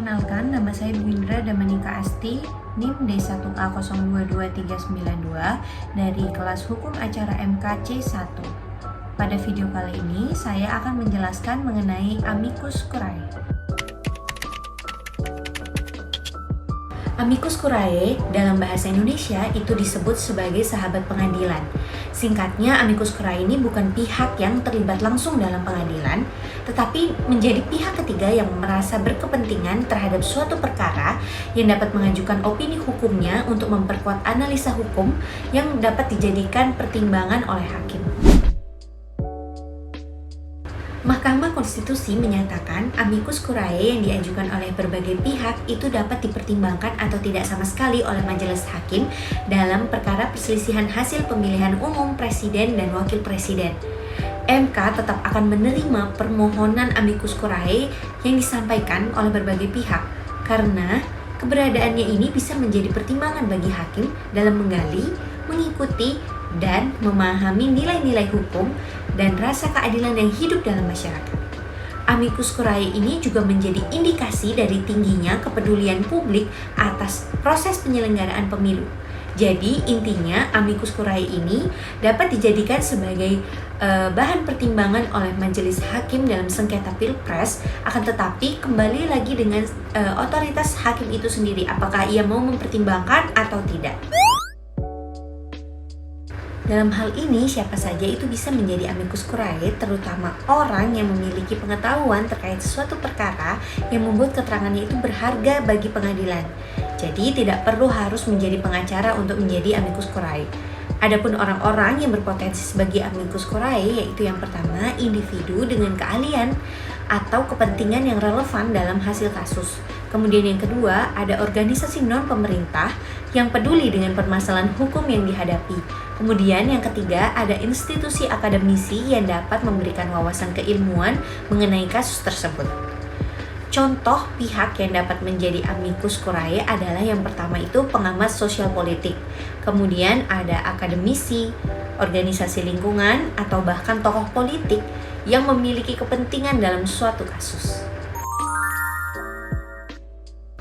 Kenalkan, nama saya Dwindra Damanika Asti, NIM D1A022392 dari kelas Hukum Acara MKC1. Pada video kali ini, saya akan menjelaskan mengenai amicus curiae. Amicus curiae dalam bahasa Indonesia itu disebut sebagai sahabat pengadilan. Singkatnya, amicus curiae ini bukan pihak yang terlibat langsung dalam pengadilan, tetapi menjadi pihak ketiga yang merasa berkepentingan terhadap suatu perkara yang dapat mengajukan opini hukumnya untuk memperkuat analisa hukum yang dapat dijadikan pertimbangan oleh hakim. Mahkamah Konstitusi menyatakan amicus curiae yang diajukan oleh berbagai pihak itu dapat dipertimbangkan atau tidak sama sekali oleh majelis hakim dalam perkara perselisihan hasil pemilihan umum presiden dan wakil presiden. MK tetap akan menerima permohonan amicus curiae yang disampaikan oleh berbagai pihak karena keberadaannya ini bisa menjadi pertimbangan bagi hakim dalam menggali, mengikuti, dan memahami nilai-nilai hukum dan rasa keadilan yang hidup dalam masyarakat. Amicus curiae ini juga menjadi indikasi dari tingginya kepedulian publik atas proses penyelenggaraan pemilu. Jadi intinya amicus curiae ini dapat dijadikan sebagai bahan pertimbangan oleh majelis hakim dalam sengketa pilpres, akan tetapi kembali lagi dengan otoritas hakim itu sendiri apakah ia mau mempertimbangkan atau tidak. Dalam hal ini, siapa saja itu bisa menjadi amicus curiae, terutama orang yang memiliki pengetahuan terkait suatu perkara yang membuat keterangannya itu berharga bagi pengadilan. Jadi, tidak perlu harus menjadi pengacara untuk menjadi amicus curiae. Adapun orang-orang yang berpotensi sebagai amicus curiae, yaitu yang pertama, individu dengan keahlian atau kepentingan yang relevan dalam hasil kasus. Kemudian yang kedua, ada organisasi non-pemerintah yang peduli dengan permasalahan hukum yang dihadapi. Kemudian yang ketiga, ada institusi akademisi yang dapat memberikan wawasan keilmuan mengenai kasus tersebut. Contoh pihak yang dapat menjadi amicus curiae adalah yang pertama itu pengamat sosial politik. Kemudian ada akademisi, organisasi lingkungan, atau bahkan tokoh politik yang memiliki kepentingan dalam suatu kasus.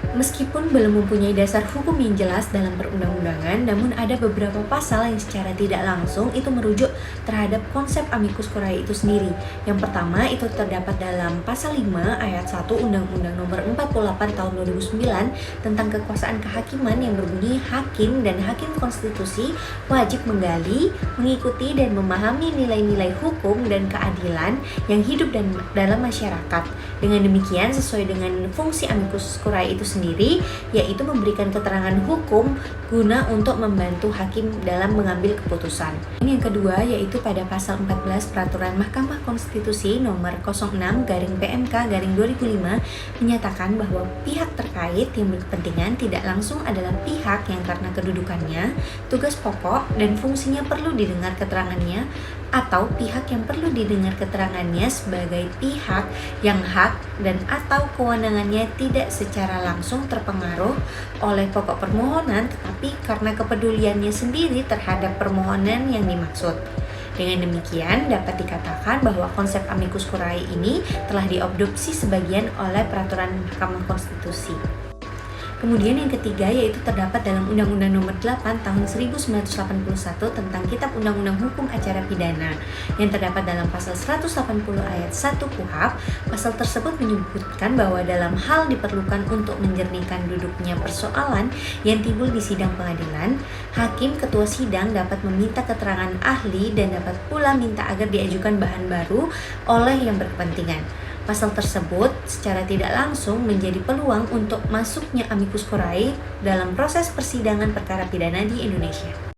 Meskipun belum mempunyai dasar hukum yang jelas dalam perundang-undangan, namun ada beberapa pasal yang secara tidak langsung itu merujuk terhadap konsep amicus curiae itu sendiri. Yang pertama itu terdapat dalam pasal 5 ayat 1 Undang-Undang Nomor 48 Tahun 2009 tentang kekuasaan kehakiman yang berbunyi hakim dan hakim konstitusi wajib menggali, mengikuti dan memahami nilai-nilai hukum dan keadilan yang hidup dalam masyarakat. Dengan demikian sesuai dengan fungsi amicus curiae itu sendiri, yaitu memberikan keterangan hukum guna untuk membantu hakim dalam mengambil keputusan. Ini yang kedua, yaitu pada pasal 14 Peraturan Mahkamah Konstitusi nomor 06/PMK/2005 menyatakan bahwa pihak terkait yang berkepentingan tidak langsung adalah pihak yang karena kedudukannya, tugas pokok dan fungsinya perlu didengar keterangannya, atau pihak yang perlu didengar keterangannya sebagai pihak yang hak dan atau kewenangannya tidak secara langsung terpengaruh oleh pokok permohonan tetapi karena kepeduliannya sendiri terhadap permohonan yang dimaksud. Dengan demikian dapat dikatakan bahwa konsep amicus curiae ini telah diadopsi sebagian oleh peraturan Mahkamah Konstitusi. Kemudian yang ketiga yaitu terdapat dalam Undang-Undang Nomor 8 Tahun 1981 tentang Kitab Undang-Undang Hukum Acara Pidana yang terdapat dalam pasal 180 ayat 1 KUHP. Pasal tersebut menyebutkan bahwa dalam hal diperlukan untuk menjernihkan duduknya persoalan yang timbul di sidang pengadilan, hakim ketua sidang dapat meminta keterangan ahli dan dapat pula minta agar diajukan bahan baru oleh yang berkepentingan. Pasal tersebut secara tidak langsung menjadi peluang untuk masuknya amicus curiae dalam proses persidangan perkara pidana di Indonesia.